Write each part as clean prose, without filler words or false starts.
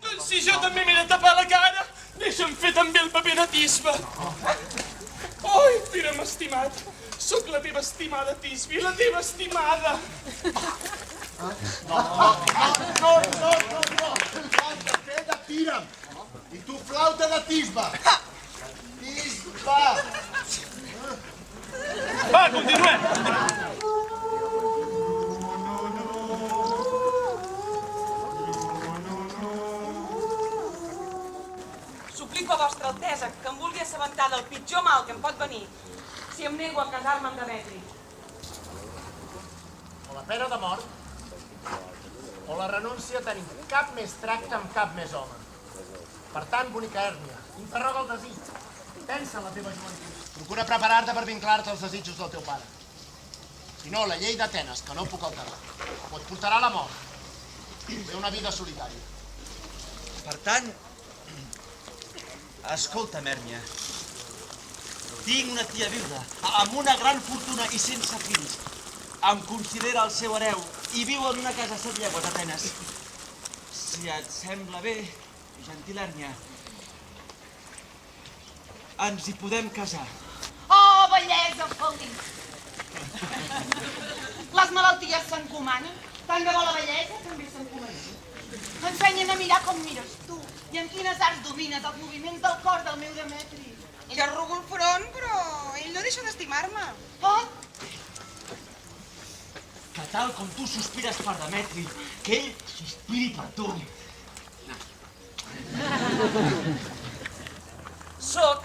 Doncs si jo també m'he de tapar la cara, deixa'm fer també el paper de Tisbe. Ai, Pere m'estimat, sóc la teva estimada Tisbe, la teva estimada. No. Flauta fe de Pírem. I tu flauta de Tisbe. Tisbe. Va, continuem. Suplico a vostra altesa que em vulgui assabentar del pitjor mal que em pot venir si em nego a casar-me amb Demetri. O la pena de mort, o la renúncia a tenir cap més tracte amb cap més home. Per tant, bonica Hèrnia, interroga el desig. Pensa en la teva joventut. Procura preparar-te per vinclar-te als desitjos del teu pare. Si no, la llei d'Atenes, que no puc alterar, o et portarà a la mort, o bé una vida solitària. Per tant, escolta'm, Hèrnia. Tinc una tia viuda, amb una gran fortuna i sense fills. Em considera el seu hereu i viu en una casa a 7 llegües d'Atenes. Si et sembla bé, gentil Hèrnia, ens hi podem casar. Oh, bellesa feliç! Les malalties s'encomanen, tant de bo la bellesa també s'encomani. Ensenya'n a mirar com mires tu i en quines arts domines els moviments del cor del meu Demetri. Jo arrugo el front, però ell no deixa d'estimar-me. Oh, Que tal com tu sospires per Demetri, que ell sospiri per tu. Soc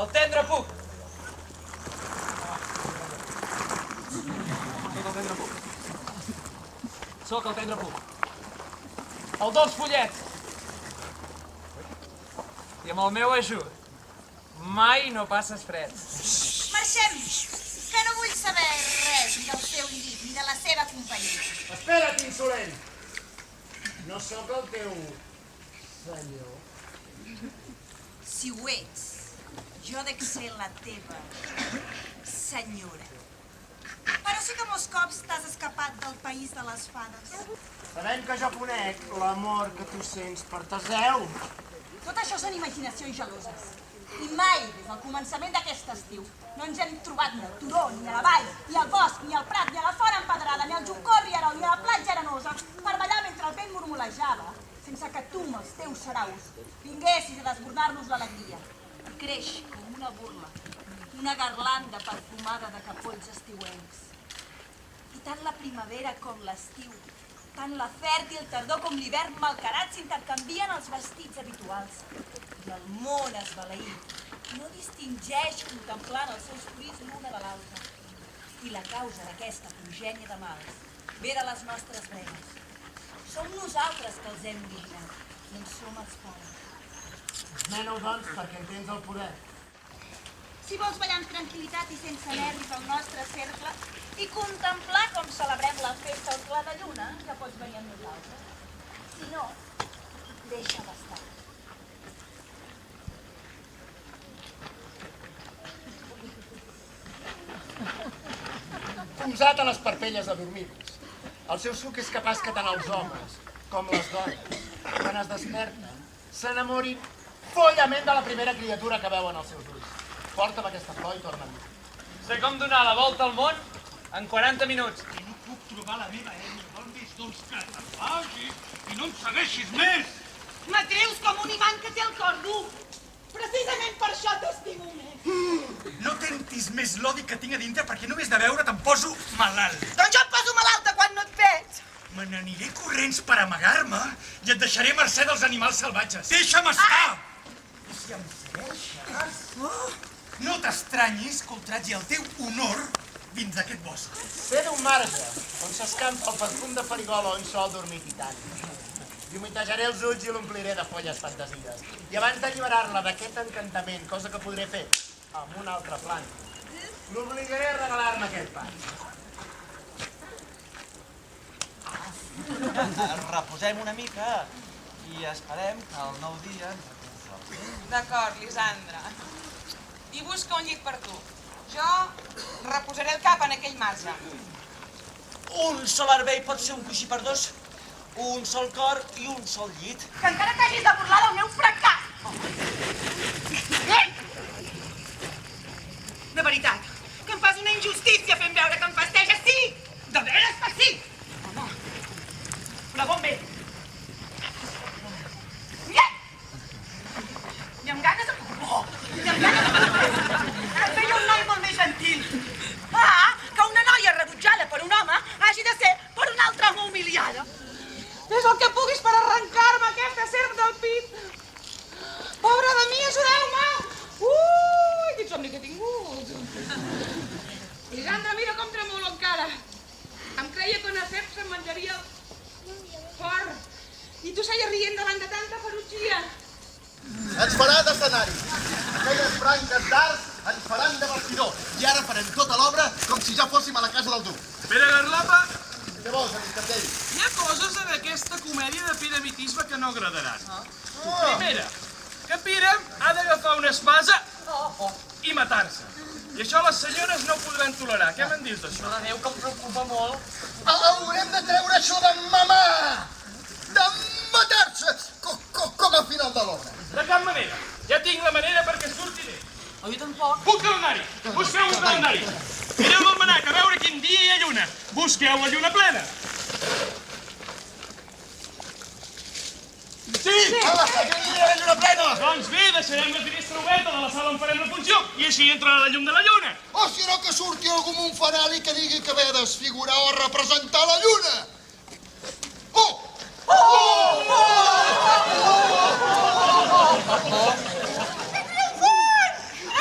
el tendre puc. Sóc el tendre puc. El dolç follet. I amb el meu ajut, mai no passes fred. marxem, que no vull saber res ni del seu llit ni de la seva companyia. Espera't, insolent! No sóc el teu senyor. Si ho ets, jo dec ser la teva senyora. Però sí que molts cops t'has escapat del país de les fades. Sabem que jo conec l'amor que tu sents per Teseu. Tot això són imaginacions geloses. I mai, des del començament d'aquest estiu, no ens hem trobat ni al turó, ni a la vall, ni al bosc, ni al prat, ni a la fora empedrada, ni al juncó rierol, ni a la platja arenosa, per ballar mentre el vent murmulejava, sense que tu, amb els teus saraus, vinguessis a desbordar-nos l'alegria. I creix com una burla, una garlanda perfumada de capolls estiuencs. I tant la primavera com l'estiu, tant la fèrtil tardor com l'hivern malcarat s'intercanvien els vestits habituals. I el món esbalaït no distingeix contemplant els seus fruits l'una de l'altra. I la causa d'aquesta progènie de mals ve de les nostres venes. Som nosaltres que els hem originat i en som els pares. Esmena-ho, doncs, perquè en tens el poder. Si vols ballar amb tranquil·litat i sense nervis al nostre cercle i contemplar com celebrem la festa al clar de lluna, ja pots venir amb nosaltres. Si no, deixa d'estar. Posat a les parpelles adormides. El seu suc és capaç que tant els homes com les dones, quan es desperten, s'enamorin follament de la primera criatura que veuen als seus ulls. Porta'm aquesta flor i torna'm. Sé com donar la volta al món en 40 minuts. I no puc trobar la meva Hèrnia. Vol més, doncs, que te'n vagis i no em segueixis més. M'atreus com un imant que té el cor dur. Precisament per això t'estimo més. No tentis més l'odi que tinc a dintre perquè només de veure te'n poso malalt. Doncs jo et poso malalta quan no et veig. Me n'aniré corrents per amagar-me i et deixaré a mercè dels animals salvatges. Deixa'm estar! I si em segueixes, no t'estranyis que ultratgi el teu honor dins d'aquest bosc. Ve d'un marge, on s'escampa el perfum de farigola on sol dormir titani. Li humitejaré els ulls i l'ompliré de folles fantasies. I abans d'alliberar-la d'aquest encantament, cosa que podré fer amb un altre plan, l'obligaré a regalar-me aquest pa. Reposem una mica i esperem que el nou dia ens D'acord, Lisandra. I busca un llit per tu. Jo reposaré posaré el cap en aquell marge. Un sol arbell pot ser un coixí per dos, un sol cor i un sol llit. Que encara t'hagis de burlar del meu fracàs. De veritat, que em fas una injustícia fent veure que em festeges, sí! De veres que sí! Home, però bon bé. I amb ganes de... Oh! I amb ganes de... Et veia un noi molt més gentil. Ah, que una noia rebutjada per un home hagi de ser per una altra home humiliada. Fes el que puguis per arrencar-me aquesta serp del pit. Pobra de mi, ajudeu-me! Ui, quin somni que he tingut! Lisandra, mira com tremolo encara. Em creia que una serp se'm menjaria el cor. I tu seies rient davant de tanta ferotgia. Ens farà d'escenari. Aquelles branques d'arc ens faran de bastidor. I ara farem tota l'obra com si ja fóssim a la casa del duc. Pere Garlapa, Què vols, amic Cardell? hi ha coses en aquesta comèdia de piramitisme que no agradaran. Primera, que Pere ha d'agafar una espasa i matar-se. I això les senyores no ho podran tolerar. Què me'n dius d'això? La Déu, que em preocupa molt. Haurem de treure això de mamar! De matar-se! Com al final de l'obra. De cap manera. Ja tinc la manera perquè surti bé. Oh, jo tampoc. Un calendari! Busqueu un calendari! Mireu l'almanac a veure quin dia hi ha lluna. Busqueu la lluna plena. Sí! Aquell dia la lluna plena! Doncs bé, deixarem la finestra oberta de la sala on farem la funció i així entrarà la llum de la lluna. O si no que surti algú amb un fanal i que digui que ve a desfigurar o a representar la lluna! Oh!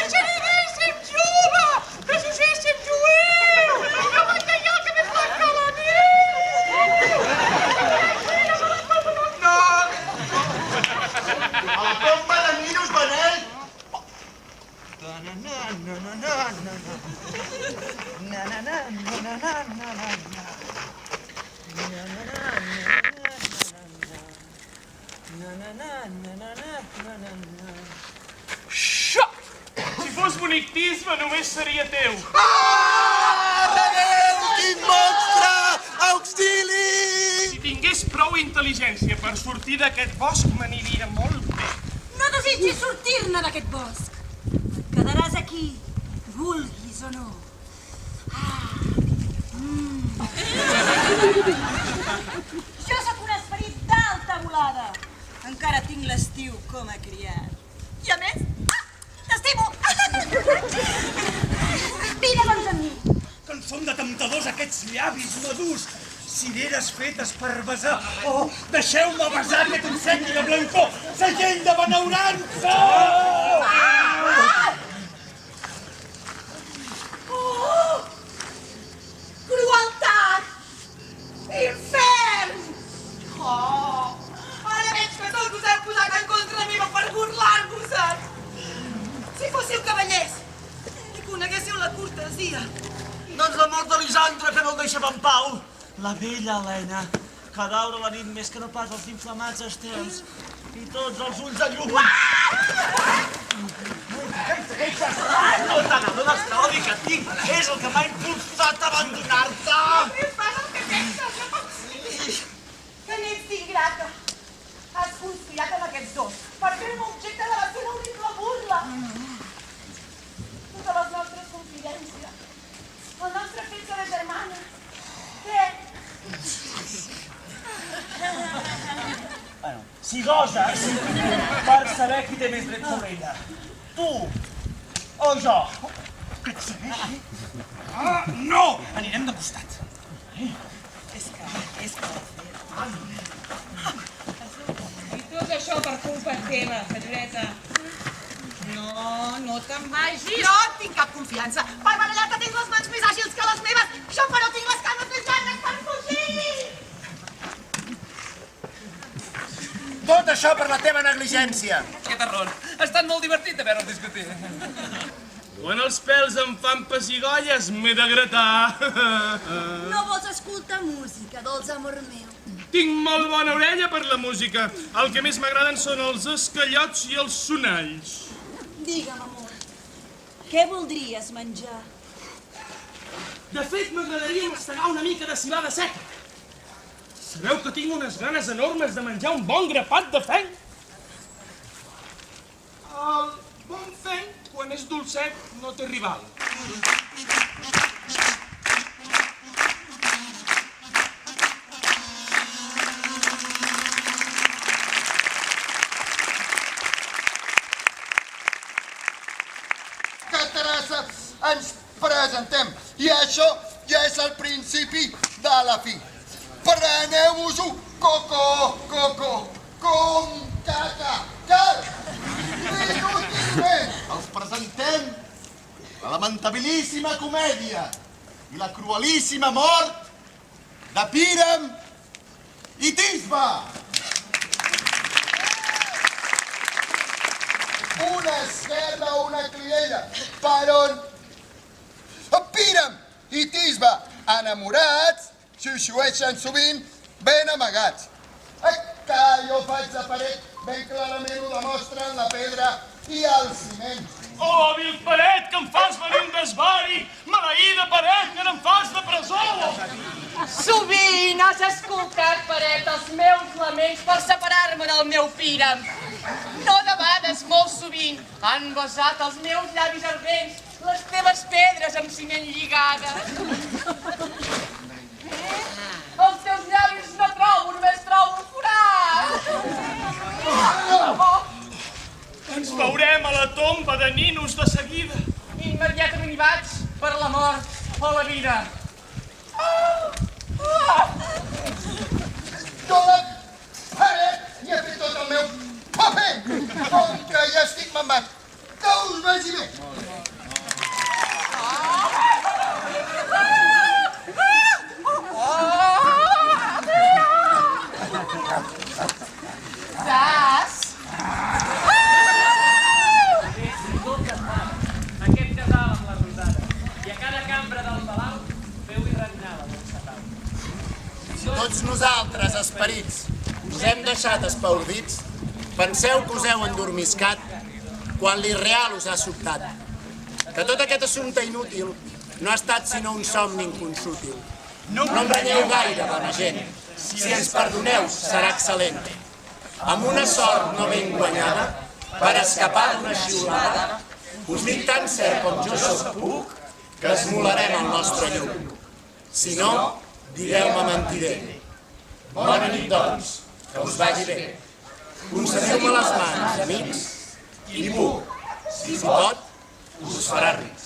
Enxeridíssim, jove! Precisíssim, jueu! No material que més blanc que la neu! A la tomba de Minos Benet! Si fos bonictisme, només seria teu. Adéu, quin monstre! Auxili! Si tingués prou intel·ligència per sortir d'aquest bosc, m'aniria molt bé. No desitgis sortir-ne d'aquest bosc. Et quedaràs aquí, vulguis o no. Jo sóc un esperit d'alta volada. Encara tinc l'estiu com a criat. I a més, t'estimo! Vine doncs amb mi. Que en són de temptadors aquests llavis madurs, cireres fetes per besar. Oh, deixeu-me besar aquest obsequi de blancor, segell de benaurança! Oh! Crueltat! Infern! Oh! Ara veig que tot us heu posat en contra meva per burlar-vos-en! Si fóssiu cavallers i coneguéssiu la cortesia. Doncs la mort de Lisandra, que no el deixava en pau. La vella Helena, que daura la nit més que no pas els inflamats estels. I tots els ulls de llum. No te n'adones que l'odi que tinc és el que m'ha impulsat a abandonar-te. Fas el que penses, no pot ser. Que n'ets d'ingrata. Has conspirat amb aquests dos per fer-me objecte de la teva horrible burla. Totes les nostres confidències, el nostre fetge de germana. Què? Bueno, si goses per saber qui té més dret sobre ella, tu o jo. Que et segueixi? Ah, no! Anirem de costat. I tot això per culpa teva, senyoreta. No te'n vagis. No tinc cap confiança. Per barallar-te tens les mans més àgils que les meves. Jo però tinc les cames més llargues per fugir. Tot això per la teva negligència. Que terror. Ha estat molt divertit de veure'l discutir. Quan els pèls em fan pessigolles, m'he de gratar. No vols escoltar música, dolç amor meu. Tinc molt bona orella per la música. El que més m'agraden són els esquellots i els sonalls. Digue'm, amor, què voldries menjar? De fet, m'agradaria mastegar una mica de civada seca. Sabeu que tinc unes ganes enormes de menjar un bon grapat de fenc? El bon fenc, quan és dolcet, no té rival. Catarassa, ens presentem. I això ja és el principi de la fi. Preneu-vos-ho, com caca. Inútilment els presentem la lamentabilíssima comèdia i la cruelíssima mort de Píram i Tisbe. Una esquerda o una cliella, per on Píram i Tisbe, enamorats, xiuxiueixen sovint ben amagats. Que jo faig de paret, ben clarament ho demostren la pedra i el ciment. Oh, vil paret, que em fas venir un desvari! Maleïda paret, que em fas de presó! Sovint has escoltat, paret, els meus laments per separar-me del meu Píram. No debades, molt sovint, han besat els meus llavis ardents les teves pedres amb ciment lligades. Els teus llavis no trobo, només trobo un forat. Ens veurem a la tomba de ninos de seguida. Immediatament hi vaig, per la mort o la vida. Jo la paret i he fet tot el meu paper. Com que ja estic mamant, que us vagi bé. Saps? Aquest casal amb la rosada. I a cada cambra del palau veu-hi regnar la dolça pau. Si tots nosaltres, esperits, us hem deixat espaordits, penseu que us heu endormiscat quan l'irreal us ha sobtat. Que tot aquest assumpte inútil no ha estat sinó un somni inconsútil. No emprenyeu gaire, bona gent. Si ens perdoneu, serà excel·lent. Amb una sort no ben guanyada, per escapar d'una xiulada, us dic tan cert com jo sóc puc, que esmolarem el nostre llum. Si no, digueu-me mentider. Bona nit, doncs, que us vagi bé. Concediu-me les mans, amics, i puc, si pot, us farà rics.